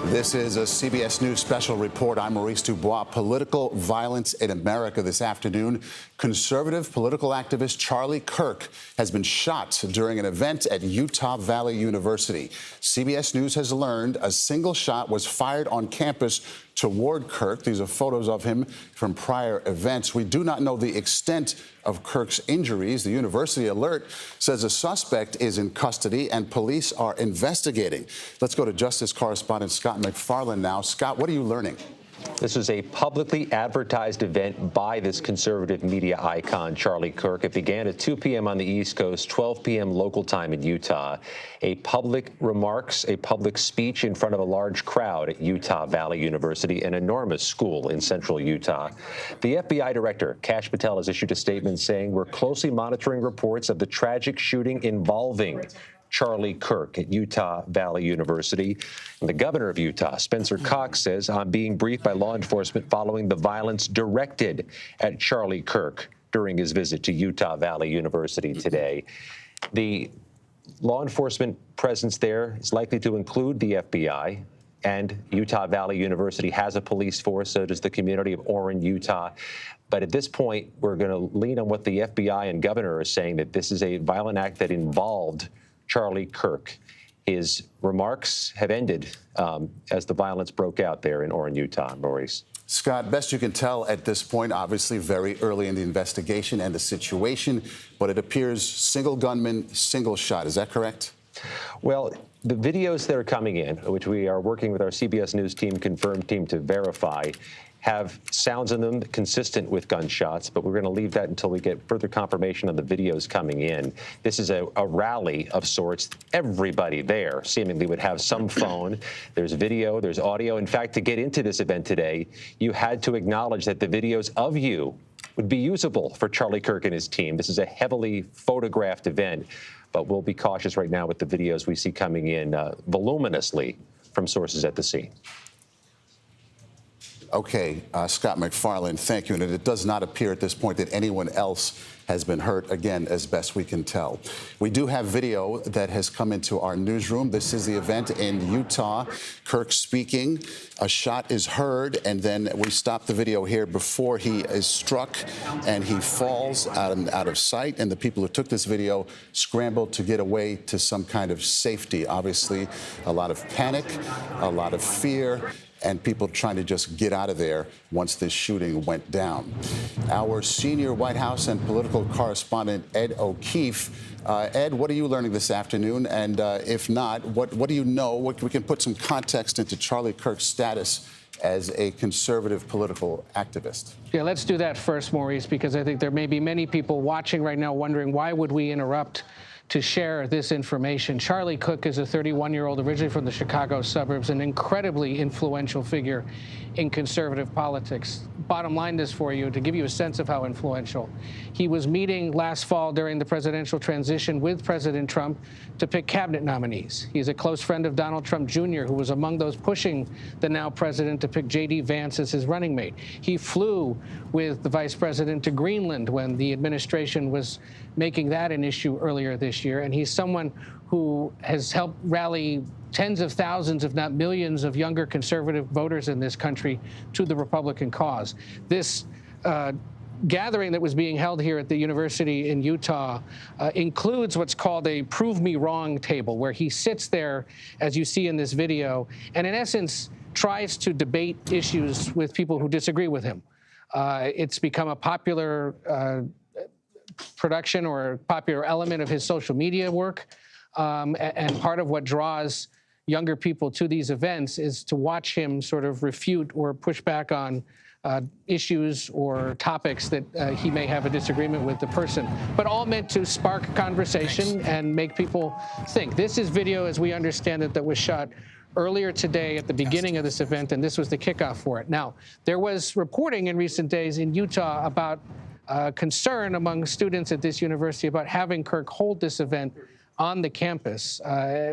This is a CBS News special report. I'm Maurice Dubois. Political violence in America this afternoon. Conservative political activist Charlie Kirk has been shot during an event at Utah Valley University. CBS News has learned a single shot was fired on campus toward Kirk. These are photos of him from prior events. We do not know the extent of Kirk's injuries. The University Alert says a suspect is in custody and police are investigating. Let's go to Justice correspondent Scott McFarland now. Scott, what are you learning? This was a publicly advertised event by this conservative media icon, Charlie Kirk. It began at 2 p.m. on the East Coast, 12 p.m. local time in Utah. A public speech in front of a large crowd at Utah Valley University, an enormous school in central Utah. The FBI director, Kash Patel, has issued a statement saying, "We're closely monitoring reports of the tragic shooting involving Charlie Kirk at Utah Valley University." And the governor of Utah, Spencer Cox, says, "I'm being briefed by law enforcement following the violence directed at Charlie Kirk during his visit to Utah Valley University today." The law enforcement presence there is likely to include the FBI, and Utah Valley University has a police force, so does the community of Orrin, Utah. But at this point, we're going to lean on what the FBI and governor are saying, that this is a violent act that involved Charlie Kirk. His remarks have ended as the violence broke out there in Orrin, Utah. Maurice. Scott, best you can tell at this point, obviously very early in the investigation and the situation, but it appears single gunman, single shot. Is that correct? Well, the videos that are coming in, which we are working with our CBS News team, confirmed team to verify, have sounds in them consistent with gunshots, but we're going to leave that until we get further confirmation of the videos coming in. This is a rally of sorts. Everybody there seemingly would have some phone. There's video, there's audio. In fact, to get into this event today, you had to acknowledge that the videos of you would be usable for Charlie Kirk and his team. This is a heavily photographed event, but we'll be cautious right now with the videos we see coming in voluminously from sources at the scene. Okay, Scott McFarland, thank you. And it does not appear at this point that anyone else has been hurt, again, as best we can tell. We do have video that has come into our newsroom. This is the event in Utah. Kirk speaking. A shot is heard, and then we stop the video here before he is struck, and he falls out of sight. And the people who took this video scrambled to get away to some kind of safety. Obviously, a lot of panic, a lot of fear, and people trying to just get out of there once this shooting went down. Our senior White House and political correspondent, Ed O'Keefe. Ed, what are you learning this afternoon? And if not, what do you know? We can put some context into Charlie Kirk's status as a conservative political activist. Yeah, let's do that first, Maurice, because I think there may be many people watching right now wondering, why would we interrupt to share this information? Charlie Kirk is a 31-year-old originally from the Chicago suburbs, an incredibly influential figure in conservative politics. Bottom line this for you, to give you a sense of how influential. He was meeting last fall during the presidential transition with President Trump to pick cabinet nominees. He's a close friend of Donald Trump Jr., who was among those pushing the now president to pick J.D. Vance as his running mate. He flew with the vice president to Greenland when the administration was making that an issue earlier this year. And he's someone who has helped rally tens of thousands, if not millions, of younger conservative voters in this country to the Republican cause. This gathering that was being held here at the university in Utah includes what's called a prove me wrong table, where he sits there, as you see in this video, and in essence tries to debate issues with people who disagree with him. It's become a popular production or a popular element of his social media work. And part of what draws younger people to these events is to watch him sort of refute or push back on issues or topics that he may have a disagreement with the person, but all meant to spark conversation and make people think. This is video, as we understand it, that was shot earlier today at the beginning of this event, and this was the kickoff for it. Now, there was reporting in recent days in Utah about concern among students at this university about having Kirk hold this event on the campus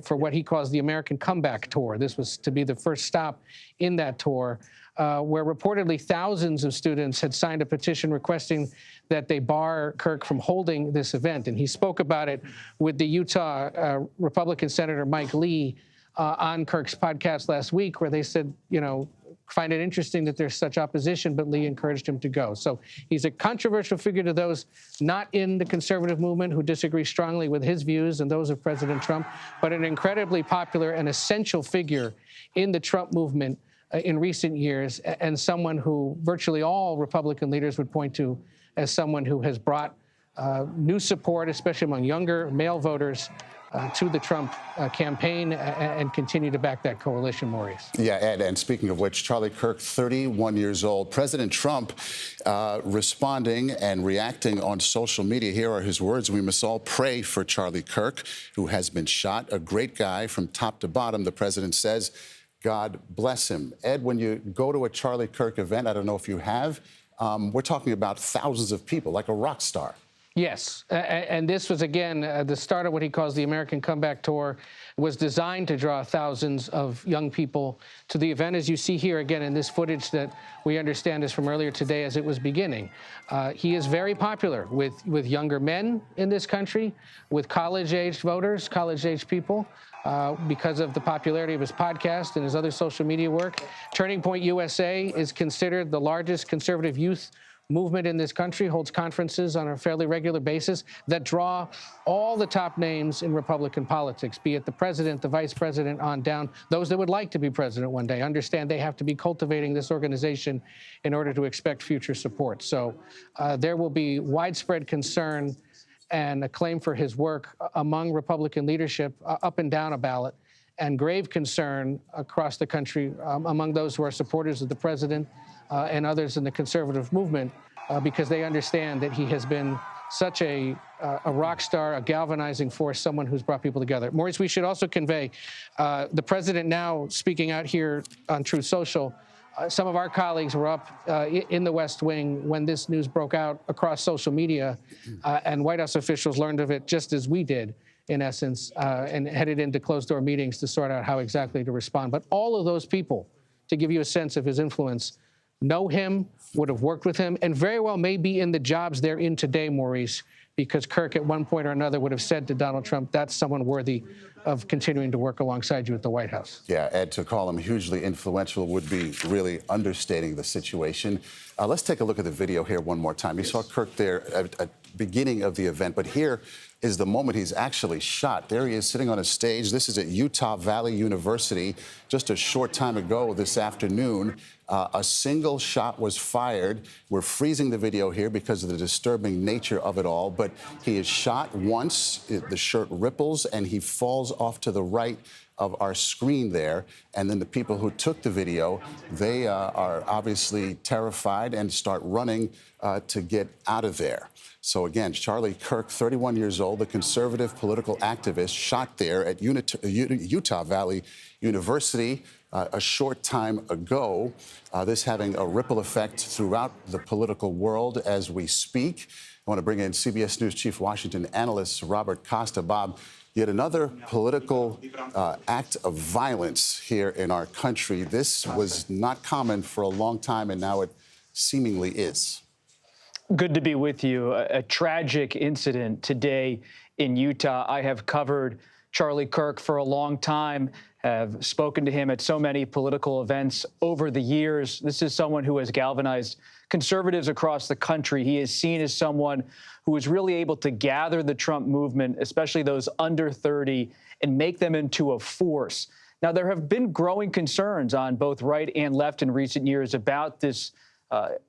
for what he calls the American Comeback Tour. This was to be the first stop in that tour, where reportedly thousands of students had signed a petition requesting that they bar Kirk from holding this event. And he spoke about it with the Utah Republican Senator Mike Lee on Kirk's podcast last week, where they said, find it interesting that there's such opposition, but Lee encouraged him to go. So he's a controversial figure to those not in the conservative movement who disagree strongly with his views and those of President Trump, but an incredibly popular and essential figure in the Trump movement in recent years, and someone who virtually all Republican leaders would point to as someone who has brought new support, especially among younger male voters, to the Trump campaign and continue to back that coalition, Maurice. Yeah, Ed, and speaking of which, Charlie Kirk, 31 years old. President Trump responding and reacting on social media. Here are his words. We must all pray for Charlie Kirk, who has been shot. A great guy from top to bottom, the president says. God bless him. Ed, when you go to a Charlie Kirk event, I don't know if you have, we're talking about thousands of people, like a rock star. Yes, and this was, again, the start of what he calls the American Comeback Tour, was designed to draw thousands of young people to the event, as you see here, again, in this footage that we understand is from earlier today as it was beginning. He is very popular with younger men in this country, with college-aged voters, college-aged people, because of the popularity of his podcast and his other social media work. Turning Point USA is considered the largest conservative youth movement in this country, holds conferences on a fairly regular basis that draw all the top names in Republican politics, be it the president, the vice president, on down, those that would like to be president one day. Understand they have to be cultivating this organization in order to expect future support. So there will be widespread concern and acclaim for his work among Republican leadership up and down a ballot, and grave concern across the country among those who are supporters of the president and others in the conservative movement, because they understand that he has been such a rock star, a galvanizing force, someone who's brought people together. Maurice, we should also convey the president now speaking out here on Truth Social. Some of our colleagues were up in the West Wing when this news broke out across social media, and White House officials learned of it just as we did, in essence, and headed into closed-door meetings to sort out how exactly to respond. But all of those people, to give you a sense of his influence, know him, would have worked with him, and very well may be in the jobs they're in today, Maurice, because Kirk at one point or another would have said to Donald Trump, that's someone worthy of continuing to work alongside you at the White House. Yeah, Ed, to call him hugely influential would be really understating the situation. Let's take a look at the video here one more time. You saw Kirk there at the beginning of the event, but here is the moment he's actually shot. There he is sitting on a stage. This is at Utah Valley University just a short time ago this afternoon. A single shot was fired. We're freezing the video here because of the disturbing nature of it all, but he is shot once, the shirt ripples, and he falls off to the right of our screen there. And then the people who took the video, they are obviously terrified and start running to get out of there. So again, Charlie Kirk, 31 years old, the conservative political activist, shot there at Utah Valley University a short time ago. This having a ripple effect throughout the political world as we speak. I want to bring in CBS News Chief Washington analyst Robert Costa. Bob, yet another political act of violence here in our country. This was not common for a long time, and now it seemingly is. Good to be with you. A tragic incident today in Utah. I have covered Charlie Kirk for a long time, have spoken to him at so many political events over the years. This is someone who has galvanized conservatives across the country. He is seen as someone who was really able to gather the Trump movement, especially those under 30, and make them into a force. Now, there have been growing concerns on both right and left in recent years about this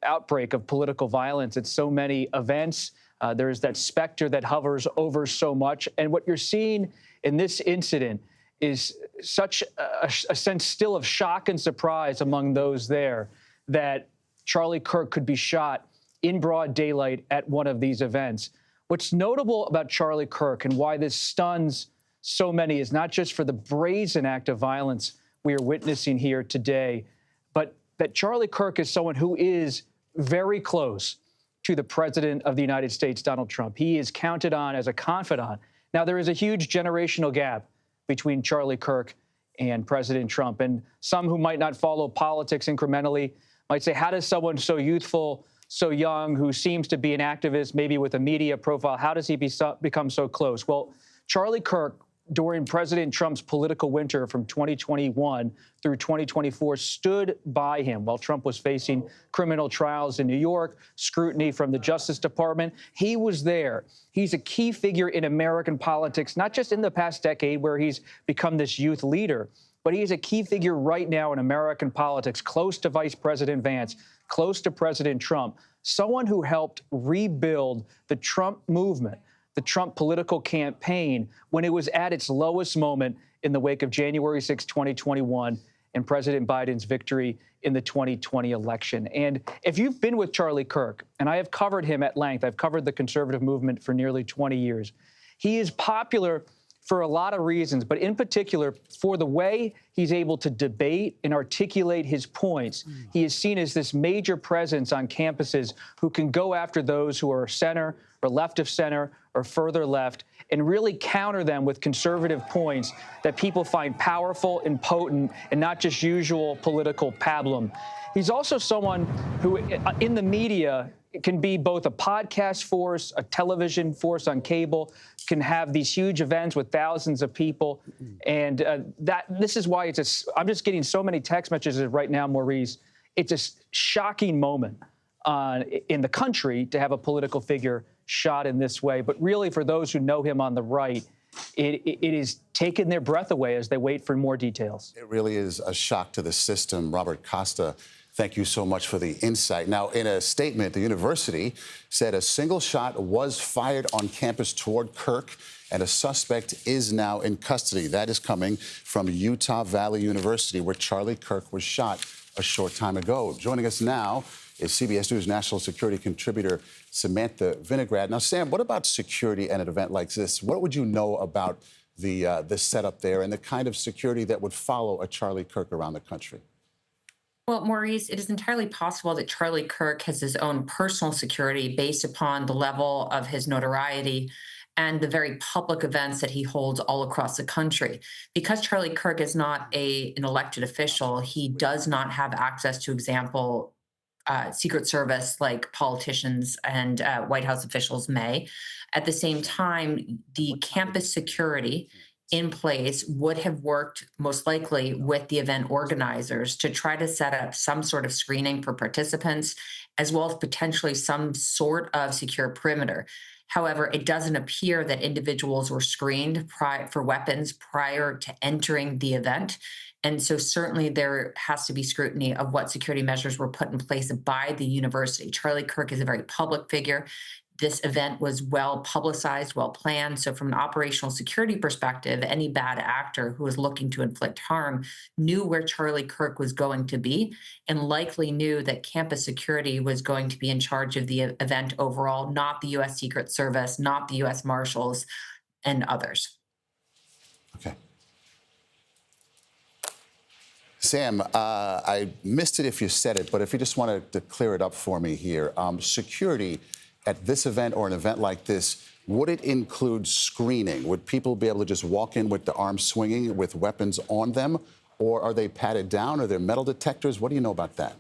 outbreak of political violence at so many events. There's that specter that hovers over so much. And what you're seeing in this incident is such a sense still of shock and surprise among those there that Charlie Kirk could be shot in broad daylight at one of these events. What's notable about Charlie Kirk and why this stuns so many is not just for the brazen act of violence we are witnessing here today, but that Charlie Kirk is someone who is very close to the president of the United States, Donald Trump. He is counted on as a confidant. Now, there is a huge generational gap between Charlie Kirk and President Trump. And some who might not follow politics incrementally might say, how does someone so youthful, so young, who seems to be an activist, maybe with a media profile, how does he become so close? Well, Charlie Kirk during President Trump's political winter from 2021 through 2024 stood by him while Trump was facing criminal trials in New York, scrutiny from the Justice Department. He was there. He's a key figure in American politics, not just in the past decade where he's become this youth leader, but he is a key figure right now in American politics, close to Vice President Vance, close to President Trump, someone who helped rebuild the Trump movement, the Trump political campaign when it was at its lowest moment in the wake of January 6, 2021, and President Biden's victory in the 2020 election. And if you've been with Charlie Kirk, and I have covered him at length, I've covered the conservative movement for nearly 20 years, he is popular for a lot of reasons, but in particular for the way he's able to debate and articulate his points. He is seen as this major presence on campuses who can go after those who are center or left of center or further left and really counter them with conservative points that people find powerful and potent and not just usual political pablum. He's also someone who, in the media, can be both a podcast force, a television force on cable, can have these huge events with thousands of people. And this is why I'm just getting so many text messages right now, Maurice. It's a shocking moment in the country to have a political figure shot in this way. But really, for those who know him on the right, it is taking their breath away as they wait for more details. It really is a shock to the system. Robert Costa, thank you so much for the insight. Now, in a statement, the university said a single shot was fired on campus toward Kirk, and a suspect is now in custody. That is coming from Utah Valley University, where Charlie Kirk was shot a short time ago. Joining us now is CBS News national security contributor Samantha Vinograd. Now, Sam, what about security at an event like this? What would you know about the setup there and the kind of security that would follow a Charlie Kirk around the country? Well, Maurice, it is entirely possible that Charlie Kirk has his own personal security based upon the level of his notoriety and the very public events that he holds all across the country. Because Charlie Kirk is not an elected official, he does not have access to, example, Secret Service like politicians and White House officials may. At the same time, the campus security in place would have worked most likely with the event organizers to try to set up some sort of screening for participants, as well as potentially some sort of secure perimeter. However, it doesn't appear that individuals were screened for weapons prior to entering the event. And so certainly there has to be scrutiny of what security measures were put in place by the university. Charlie Kirk is a very public figure. This event was well publicized, well planned. So from an operational security perspective, any bad actor who was looking to inflict harm knew where Charlie Kirk was going to be and likely knew that campus security was going to be in charge of the event overall, not the U.S. Secret Service, not the U.S. Marshals, and others. Okay. Sam, I missed it if you said it, but if you just wanted to clear it up for me here, security at this event or an event like this, would it include screening? Would people be able to just walk in with the arms swinging with weapons on them? Or are they patted down? Are there metal detectors? What do you know about that?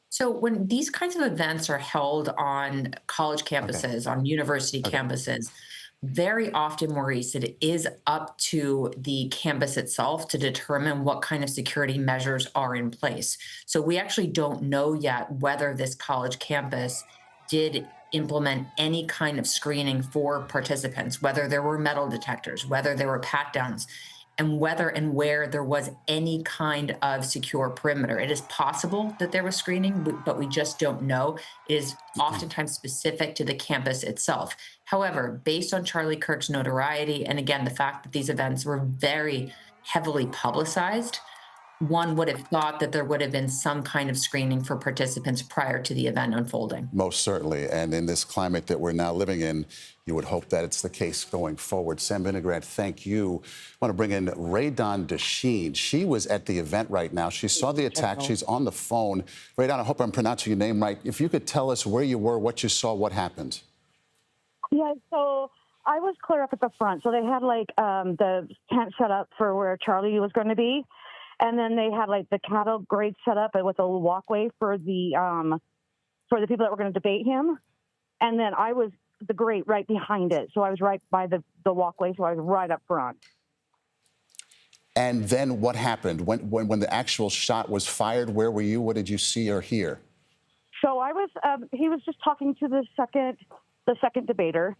So when these kinds of events are held on college campuses, on university campuses, very often, Maurice, it is up to the campus itself to determine what kind of security measures are in place. So we actually don't know yet whether this college campus did implement any kind of screening for participants, whether there were metal detectors, whether there were pat downs, and whether and where there was any kind of secure perimeter. It is possible that there was screening, but we just don't know. It is oftentimes specific to the campus itself. However, based on Charlie Kirk's notoriety, and again, the fact that these events were very heavily publicized, one would have thought that there would have been some kind of screening for participants prior to the event unfolding. Most certainly. And in this climate that we're now living in, you would hope that it's the case going forward. Sam Vinograd, thank you. I want to bring in Raydon Desheen. She was at the event right now. She saw the attack. She's on the phone. Raydon, I hope I'm pronouncing your name right. If you could tell us where you were, what you saw, what happened. Yeah, so I was clear up at the front. So they had like the tent set up for where Charlie was going to be. And then they had like the cattle grade set up with a little walkway for the people that were going to debate him. And then I was the grate right behind it. So I was right by the walkway. So I was right up front. And then what happened? When the actual shot was fired, where were you? What did you see or hear? So I was, he was just talking to the second debater.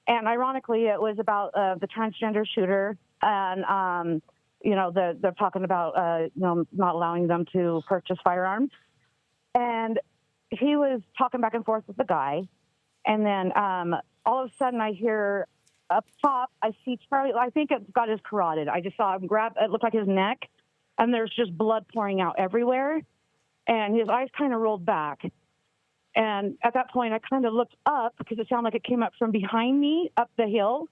And ironically, it was about the transgender shooter. And, they're talking about, not allowing them to purchase firearms. And he was talking back and forth with the guy. And then all of a sudden I hear up top, I see Charlie. I think it got his carotid. I just saw him grab, it looked like his neck. And there's just blood pouring out everywhere. And his eyes kind of rolled back. And at that point, I kind of looked up because it sounded like it came up from behind me up the hill.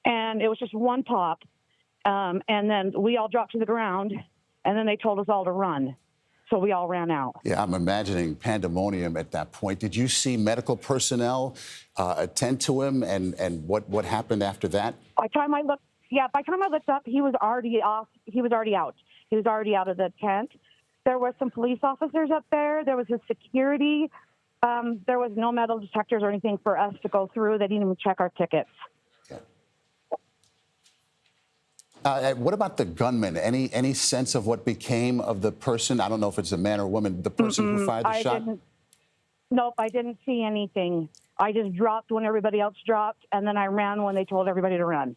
And it was just one pop. And then we all dropped to the ground. And then they told us all to run. So we all ran out. Yeah, I'm imagining pandemonium at that point. Did you see medical personnel attend to him? And what happened after that? By the time I looked up, he was already off. He was already out. He was already out of the tent. There were some police officers up there. There was his security. There was no metal detectors or anything for us to go through. They didn't even check our tickets. What about the gunman? Any sense of what became of the person? I don't know if it's a man or woman. The person who fired the shot? Nope, I didn't see anything. I just dropped when everybody else dropped, and then I ran when they told everybody to run.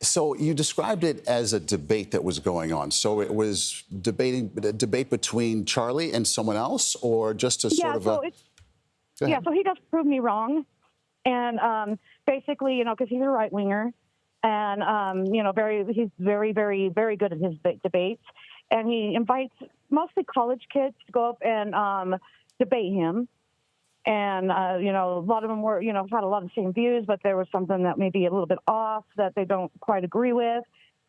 So you described it as a debate that was going on. So it was a debate between Charlie and someone else, or just a sort of a... Yeah, so he does prove me wrong. And basically, because he's a right-winger, and, he's very, very, very good at his debates. And he invites mostly college kids to go up and debate him. And, a lot of them were, had a lot of the same views, but there was something that may be a little bit off that they don't quite agree with.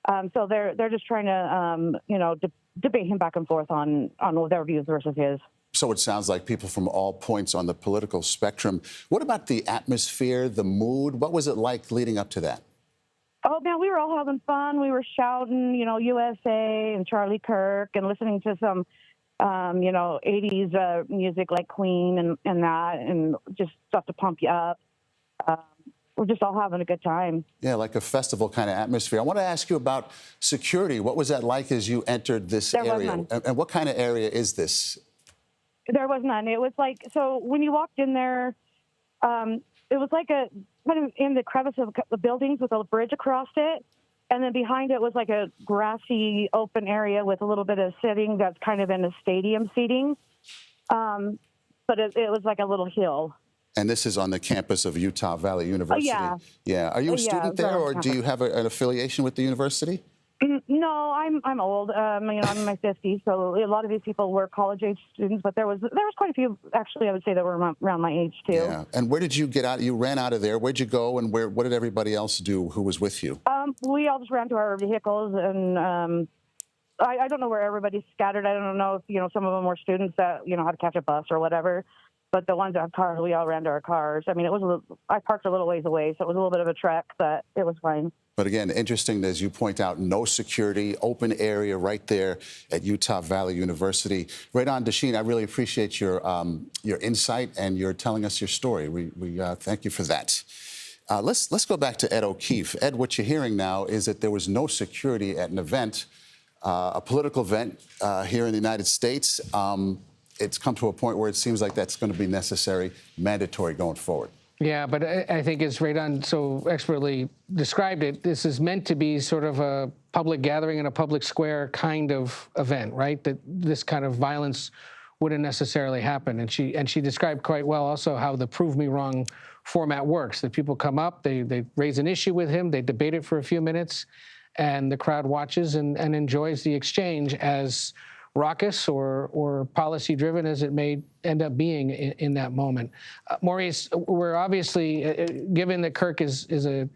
So they're just trying to, debate him back and forth on their views versus his. So it sounds like people from all points on the political spectrum. What about the atmosphere, the mood? What was it like leading up to that? Oh, man, we were all having fun. We were shouting, USA and Charlie Kirk and listening to some 80s music like Queen and that, and just stuff to pump you up. We're just all having a good time. Yeah, like a festival kind of atmosphere. I want to ask you about security. What was that like as you entered this area? And what kind of area is this? There was none. It was like, so when you walked in there, it was like a kind of in the crevice of the buildings with a bridge across it. And then behind it was like a grassy open area with a little bit of sitting that's kind of in a stadium seating. But it was like a little hill. And this is on the campus of Utah Valley University. Oh, yeah. Yeah. Are you a student there, or do you have an affiliation with the university? No, I'm old. I'm in my 50s, so a lot of these people were college-age students, but there was quite a few, actually, I would say, that were around my age, too. Yeah. And where did you get out? You ran out of there. Where'd you go, and what did everybody else do who was with you? We all just ran to our vehicles, and I don't know where everybody's scattered. I don't know if, some of them were students that, had to catch a bus or whatever. But the ones that have cars, we all ran to our cars. I mean, I parked a little ways away, so it was a little bit of a trek, but it was fine. But again, interesting, as you point out, no security, open area right there at Utah Valley University. Radon Dasheen, I really appreciate your insight and your telling us your story. We thank you for that. Let's go back to Ed O'Keefe. Ed, what you're hearing now is that there was no security at an event, a political event here in the United States. It's come to a point where it seems like that's going to be necessary, mandatory going forward. Yeah, but I think as Radon so expertly described it, this is meant to be sort of a public gathering in a public square kind of event, right? That this kind of violence wouldn't necessarily happen. And she described quite well also how the prove me wrong format works, that people come up, they raise an issue with him, they debate it for a few minutes, and the crowd watches and enjoys the exchange, as raucous or policy-driven as it may end up being in that moment. Maurice, we're obviously, given that Kirk is a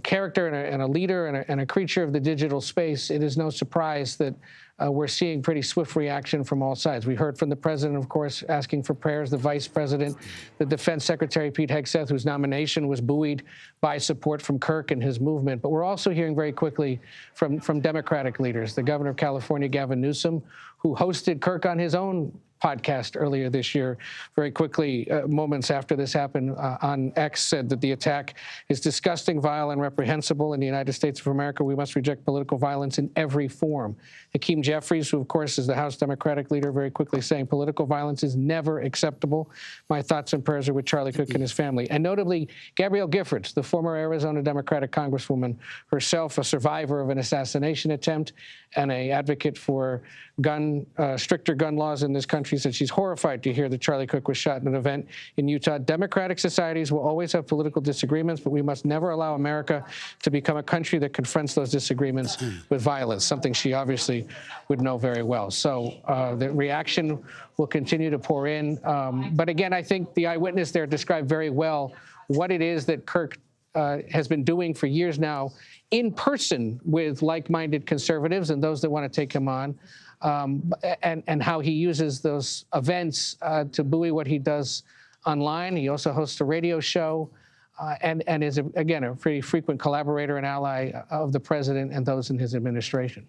character and a leader and a creature of the digital space, it is no surprise that we're seeing pretty swift reaction from all sides. We heard from the president, of course, asking for prayers, the vice president, the defense secretary, Pete Hegseth, whose nomination was buoyed by support from Kirk and his movement. But we're also hearing very quickly from Democratic leaders, the governor of California, Gavin Newsom, who hosted Kirk on his own podcast earlier this year. Very quickly, moments after this happened, on X said that the attack is disgusting, vile, and reprehensible. In the United States of America, we must reject political violence in every form. Hakeem Jeffries, who of course is the House Democratic leader, very quickly saying political violence is never acceptable. My thoughts and prayers are with Charlie Kirk and his family. And notably, Gabrielle Giffords, the former Arizona Democratic Congresswoman, herself a survivor of an assassination attempt and an advocate for stricter gun laws in this country, said she's horrified to hear that Charlie Kirk was shot in an event in Utah. Democratic societies will always have political disagreements, but we must never allow America to become a country that confronts those disagreements with violence, something she obviously would know very well. So the reaction will continue to pour in. But again, I think the eyewitness there described very well what it is that Kirk has been doing for years now in person with like-minded conservatives and those that want to take him on, and how he uses those events to buoy what he does online. He also hosts a radio show and is, again, a pretty frequent collaborator and ally of the president and those in his administration.